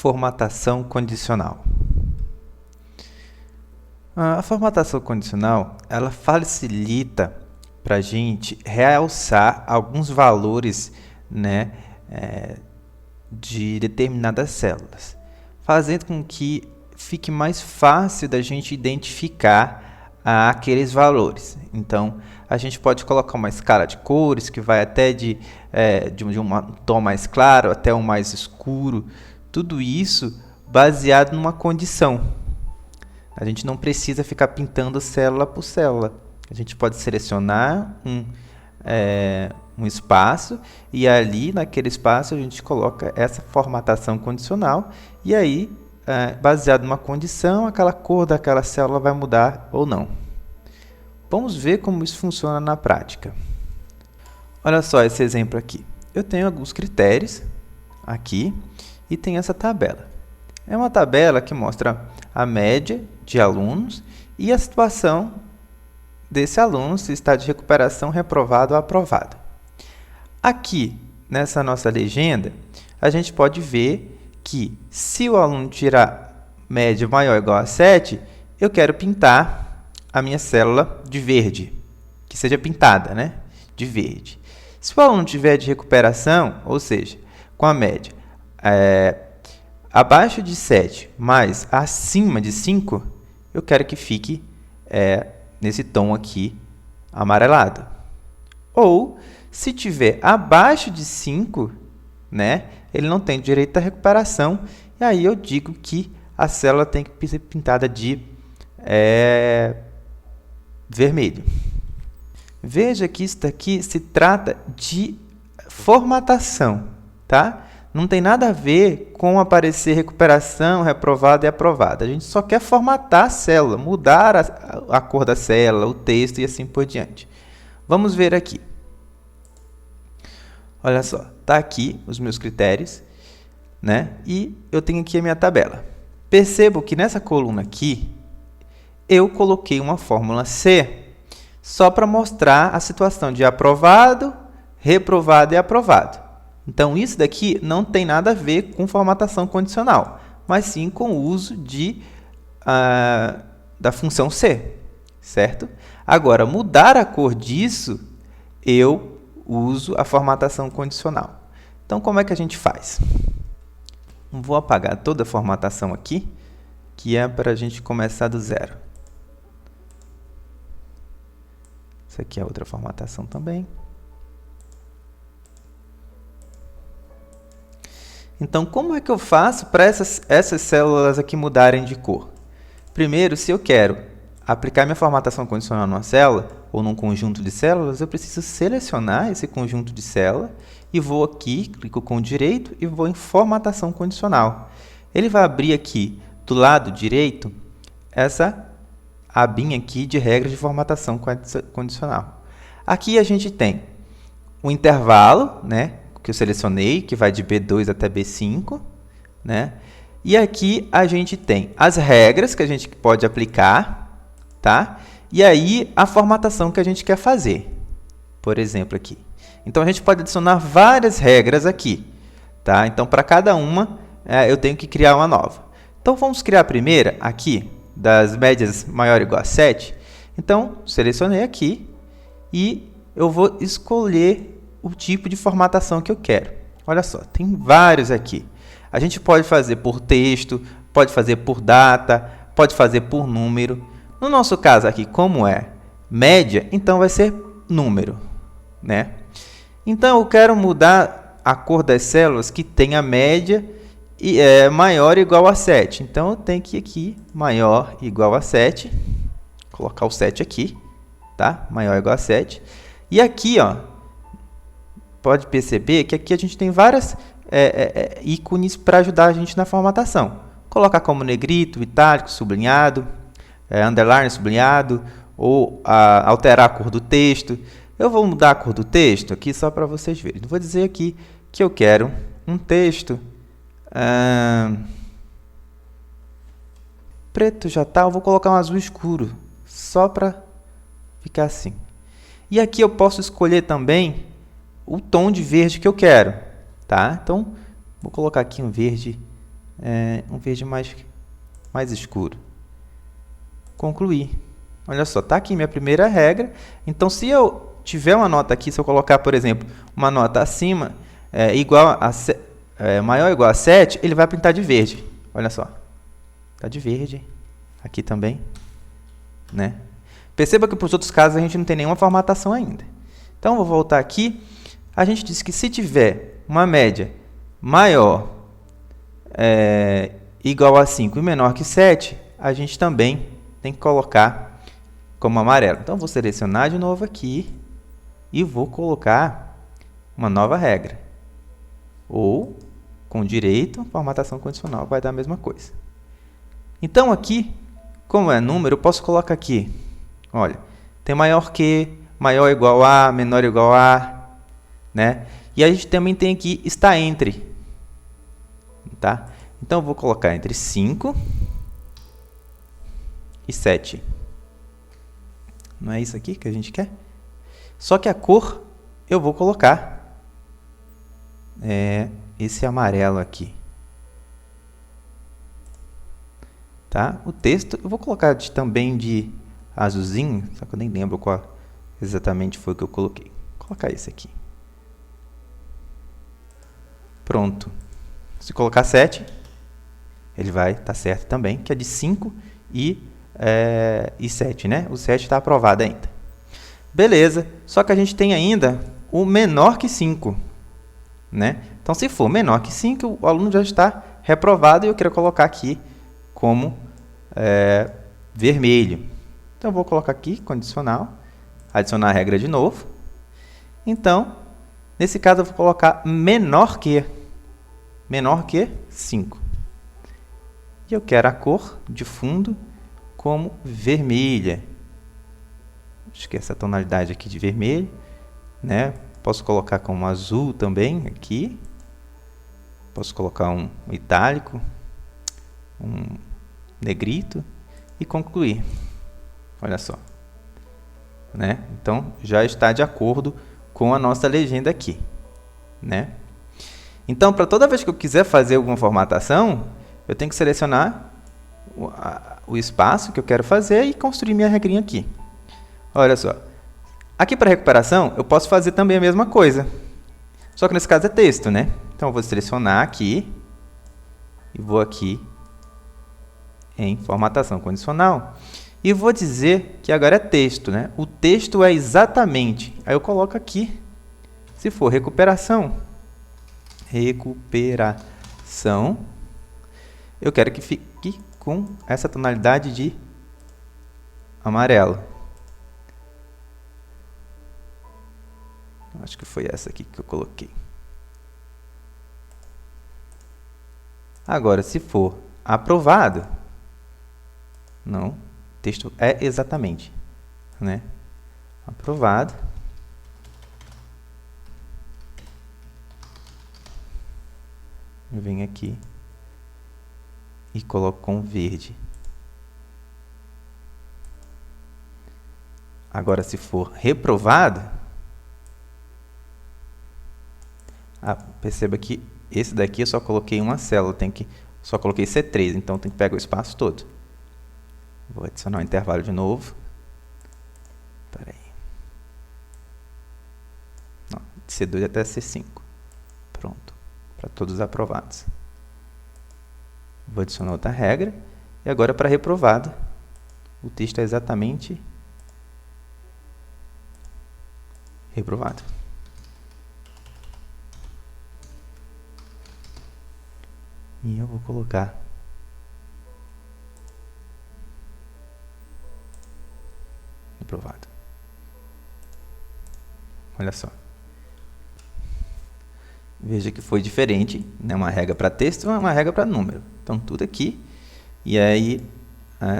Formatação condicional. A formatação condicional, ela facilita para a gente realçar alguns valores, né, de determinadas células, fazendo com que fique mais fácil da gente identificar aqueles valores. Então, a gente pode colocar uma escala de cores que vai até de um tom mais claro até um mais escuro. Tudo isso baseado numa condição. A gente não precisa ficar pintando célula por célula. A gente pode selecionar um espaço e ali naquele espaço a gente coloca essa formatação condicional e aí, baseado numa condição, aquela cor daquela célula vai mudar ou não. Vamos ver como isso funciona na prática. Olha só esse exemplo aqui. Eu tenho alguns critérios aqui e tem essa tabela. É uma tabela que mostra a média de alunos e a situação desse aluno, se está de recuperação, reprovado ou aprovado. Aqui, nessa nossa legenda, a gente pode ver que se o aluno tirar média maior ou igual a 7, eu quero pintar a minha célula de verde, que seja pintada, né, de verde. Se o aluno tiver de recuperação, ou seja, com a média abaixo de 7, mas acima de 5, eu quero que fique nesse tom aqui amarelado. Ou, se tiver abaixo de 5, né, ele não tem direito à recuperação, e aí eu digo que a célula tem que ser pintada de vermelho. Veja que isso daqui se trata de formatação, tá? Não tem nada a ver com aparecer recuperação, reprovado e aprovado. A gente só quer formatar a célula, mudar a cor da célula, o texto e assim por diante. Vamos ver aqui. Olha só, está aqui os meus critérios, né? E eu tenho aqui a minha tabela. Percebo que nessa coluna aqui, eu coloquei uma fórmula C só para mostrar a situação de aprovado, reprovado e aprovado. Então, isso daqui não tem nada a ver com formatação condicional, mas sim com o uso da função C, certo? Agora, mudar a cor disso, eu uso a formatação condicional. Então, como é que a gente faz? Vou apagar toda a formatação aqui, que é para a gente começar do zero. Isso aqui é outra formatação também. Então, como é que eu faço para essas células aqui mudarem de cor? Primeiro, se eu quero aplicar minha formatação condicional numa célula ou num conjunto de células, eu preciso selecionar esse conjunto de células e vou aqui, clico com o direito e vou em formatação condicional. Ele vai abrir aqui do lado direito essa abinha aqui de regras de formatação condicional. Aqui a gente tem o intervalo, né, que eu selecionei, que vai de B2 até B5, né? E aqui a gente tem as regras que a gente pode aplicar, tá? E aí a formatação que a gente quer fazer, por exemplo, aqui. Então, a gente pode adicionar várias regras aqui, tá? Então, para cada uma, eu tenho que criar uma nova. Então, vamos criar a primeira aqui, das médias maior ou igual a 7. Então, selecionei aqui e eu vou escolher o tipo de formatação que eu quero. Olha só, tem vários aqui. A gente pode fazer por texto, pode fazer por data, pode fazer por número. No nosso caso aqui, como é média, então vai ser número, né? Então, eu quero mudar a cor das células que tem a média e maior ou igual a 7. Então, eu tenho que ir aqui, maior ou igual a 7. Colocar o 7 aqui, tá? Maior ou igual a 7. E aqui, ó, pode perceber que aqui a gente tem várias ícones para ajudar a gente na formatação. Colocar como negrito, itálico, sublinhado, underline, sublinhado, ou alterar a cor do texto. Eu vou mudar a cor do texto aqui só para vocês verem. Vou dizer aqui que eu quero um texto preto já tá, eu vou colocar um azul escuro, só para ficar assim. E aqui eu posso escolher também o tom de verde que eu quero, tá? Então, vou colocar aqui um verde um verde mais escuro. Concluir. Olha só, está aqui minha primeira regra. Então, se eu tiver uma nota aqui, se eu colocar, por exemplo, uma nota acima, maior ou igual a 7, ele vai pintar de verde. Olha só. Está de verde. Aqui também. Né? Perceba que para os outros casos a gente não tem nenhuma formatação ainda. Então, vou voltar aqui. A gente disse que se tiver uma média maior igual a 5 e menor que 7, a gente também tem que colocar como amarelo. Então, vou selecionar de novo aqui e vou colocar uma nova regra. Ou, com direito, formatação condicional vai dar a mesma coisa. Então, aqui, como é número, eu posso colocar aqui, olha, tem maior que, maior ou igual a, menor ou igual a, né? E a gente também tem aqui, está entre, tá? Então, eu vou colocar entre 5 e 7. Não é isso aqui que a gente quer? Só que a cor eu vou colocar esse amarelo aqui. Tá? O texto eu vou colocar também de azulzinho, só que eu nem lembro qual exatamente foi que eu coloquei. Vou colocar esse aqui. Pronto. Se colocar 7, ele vai estar certo também, que é de 5 e 7, né? O 7 está aprovado ainda. Beleza, só que a gente tem ainda o menor que 5, né? Então, se for menor que 5, o aluno já está reprovado e eu quero colocar aqui como vermelho. Então, eu vou colocar aqui, condicional, adicionar a regra de novo. Então, nesse caso, eu vou colocar menor que 5. E eu quero a cor de fundo como vermelha. Acho que essa tonalidade aqui de vermelho, né? Posso colocar como azul também aqui. Posso colocar um itálico, um negrito e concluir. Olha só, né? Então já está de acordo com a nossa legenda aqui, né? Então, para toda vez que eu quiser fazer alguma formatação, eu tenho que selecionar o espaço que eu quero fazer e construir minha regrinha aqui. Olha só. Aqui para recuperação, eu posso fazer também a mesma coisa. Só que nesse caso é texto, né? Então, eu vou selecionar aqui e vou aqui em formatação condicional. E vou dizer que agora é texto, né? O texto é exatamente. Aí eu coloco aqui, se for recuperação, eu quero que fique com essa tonalidade de amarelo. Acho que foi essa aqui que eu coloquei. Agora, se for aprovado, não, o texto é exatamente, né? Aprovado. Eu venho aqui e coloco com verde. Agora, se for reprovado, perceba que esse daqui eu só coloquei uma célula, só coloquei C3, então tem que pegar o espaço todo. Vou adicionar um intervalo de novo. Espera aí. Não, de C2 até C5. Pronto. Para todos os aprovados. Vou adicionar outra regra. E agora, para reprovado, o texto é exatamente reprovado. E eu vou colocar reprovado. Olha só. Veja que foi diferente, né? Uma regra para texto e uma regra para número. Então, tudo aqui. E aí,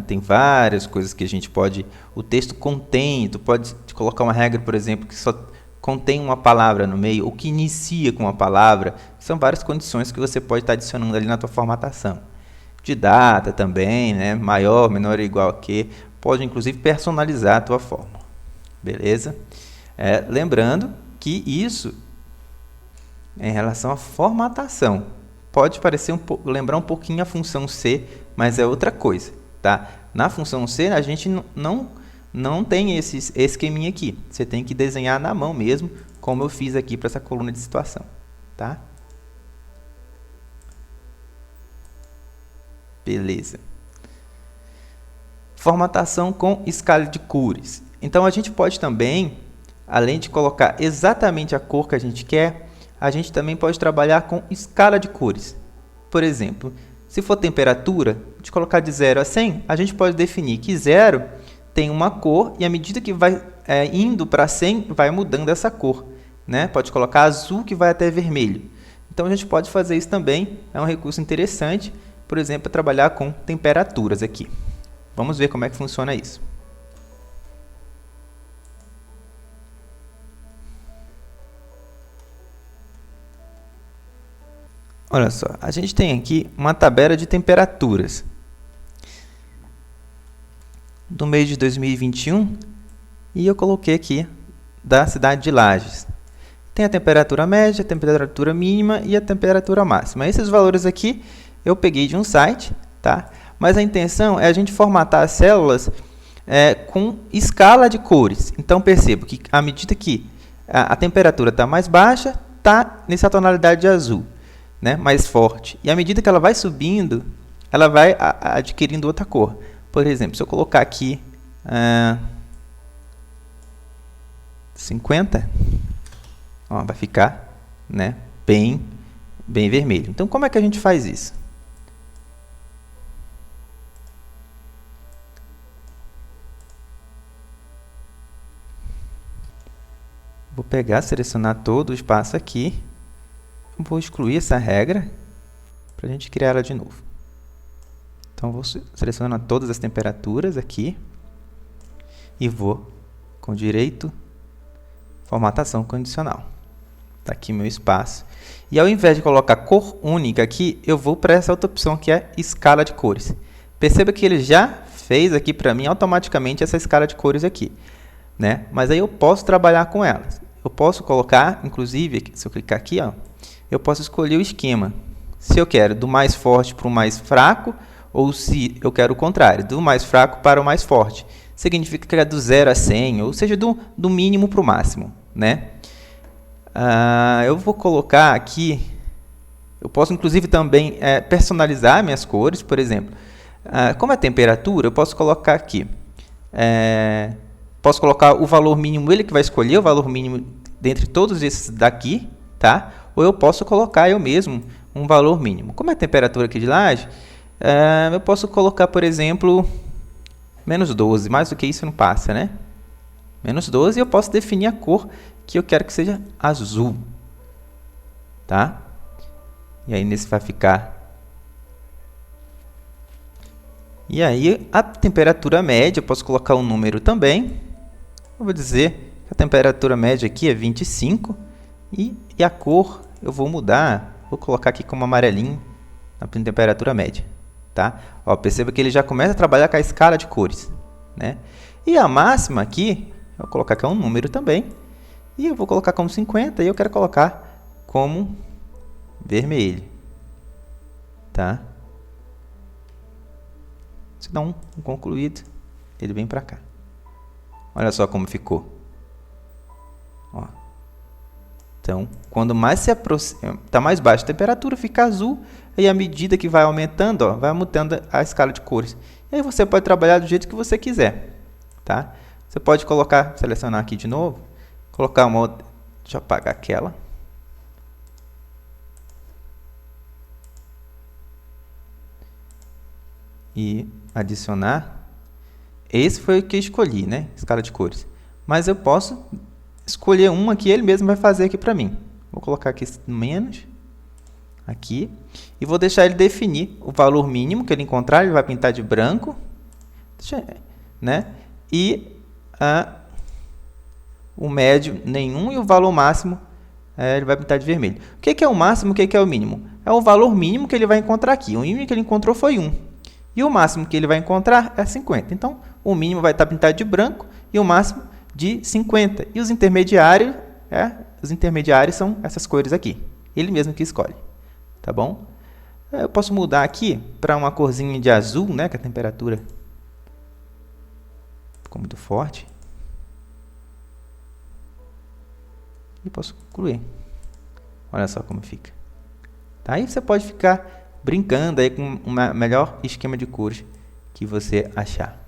tem várias coisas que a gente pode... O texto contém, tu pode colocar uma regra, por exemplo, que só contém uma palavra no meio, ou que inicia com uma palavra. São várias condições que você pode estar adicionando ali na tua formatação. De data também, né? Maior, menor ou igual a que. Pode, inclusive, personalizar a tua fórmula. Beleza? Lembrando que isso é em relação à formatação, pode parecer lembrar um pouquinho a função C, mas é outra coisa, tá? Na função C, a gente não tem esse esqueminha aqui. Você tem que desenhar na mão mesmo, como eu fiz aqui para essa coluna de situação, tá? Beleza. Formatação com escala de cores. Então, a gente pode também, além de colocar exatamente a cor que a gente quer, a gente também pode trabalhar com escala de cores. Por exemplo, se for temperatura, de colocar de 0 a 100, a gente pode definir que 0 tem uma cor e à medida que vai indo para 100, vai mudando essa cor, né? Pode colocar azul que vai até vermelho. Então, a gente pode fazer isso também, é um recurso interessante, por exemplo, para trabalhar com temperaturas aqui. Vamos ver como é que funciona isso. Olha só, a gente tem aqui uma tabela de temperaturas do mês de 2021 e eu coloquei aqui da cidade de Lages. Tem a temperatura média, a temperatura mínima e a temperatura máxima. Esses valores aqui eu peguei de um site, tá? Mas a intenção é a gente formatar as células com escala de cores. Então, percebo que à medida que a temperatura está mais baixa, está nessa tonalidade de azul, né? Mais forte. E à medida que ela vai subindo, ela vai adquirindo outra cor. Por exemplo, se eu colocar aqui 50, ó, vai ficar, né, bem vermelho. Então, como é que a gente faz isso? Vou pegar, selecionar todo o espaço aqui. Vou excluir essa regra para a gente criar ela de novo. Então, vou selecionar todas as temperaturas aqui e vou com direito, formatação condicional. Está aqui meu espaço. E ao invés de colocar cor única aqui, eu vou para essa outra opção que é escala de cores. Perceba que ele já fez aqui para mim automaticamente essa escala de cores aqui, né? Mas aí eu posso trabalhar com elas. Eu posso colocar, inclusive, se eu clicar aqui, ó, eu posso escolher o esquema. Se eu quero do mais forte para o mais fraco, ou se eu quero o contrário, do mais fraco para o mais forte. Significa que é do 0 a 100, ou seja, do mínimo para o máximo, né? Eu vou colocar aqui, eu posso inclusive também personalizar minhas cores, por exemplo. Como é temperatura, eu posso colocar aqui, posso colocar o valor mínimo, ele que vai escolher o valor mínimo dentre todos esses daqui, tá? Ou eu posso colocar eu mesmo um valor mínimo. Como é a temperatura aqui de Laje, eu posso colocar, por exemplo, menos 12, mais do que isso não passa, né? Menos 12 e eu posso definir a cor que eu quero que seja azul, tá? E aí nesse vai ficar... E aí a temperatura média, eu posso colocar um número também. Eu vou dizer que a temperatura média aqui é 25 e a cor eu vou mudar, vou colocar aqui como amarelinho na temperatura média, tá? Ó, perceba que ele já começa a trabalhar com a escala de cores, né? E a máxima aqui, eu vou colocar aqui um número também, e eu vou colocar como 50 e eu quero colocar como vermelho, tá? Você dá um concluído, ele vem para cá. Olha só como ficou. Ó. Então, quando mais se aproxima, está mais baixa a temperatura, fica azul, e à medida que vai aumentando, ó, vai mudando a escala de cores. E aí você pode trabalhar do jeito que você quiser, tá? Você pode colocar, selecionar aqui de novo, colocar uma outra, deixa eu apagar aquela. E adicionar. Esse foi o que eu escolhi, né? Escala de cores. Mas eu posso escolher uma que ele mesmo vai fazer aqui para mim. Vou colocar aqui menos, aqui, e vou deixar ele definir o valor mínimo que ele encontrar, ele vai pintar de branco, né? E o médio, nenhum, e o valor máximo, ele vai pintar de vermelho. O que é o máximo, o que é o mínimo? É o valor mínimo que ele vai encontrar aqui. O mínimo que ele encontrou foi 1. E o máximo que ele vai encontrar é 50. Então, o mínimo vai estar pintado de branco e o máximo de 50. E os intermediários são essas cores aqui. Ele mesmo que escolhe. Tá bom? Eu posso mudar aqui para uma corzinha de azul, né, que a temperatura ficou muito forte. E posso concluir. Olha só como fica. Tá? Aí você pode ficar brincando aí com o melhor esquema de cores que você achar.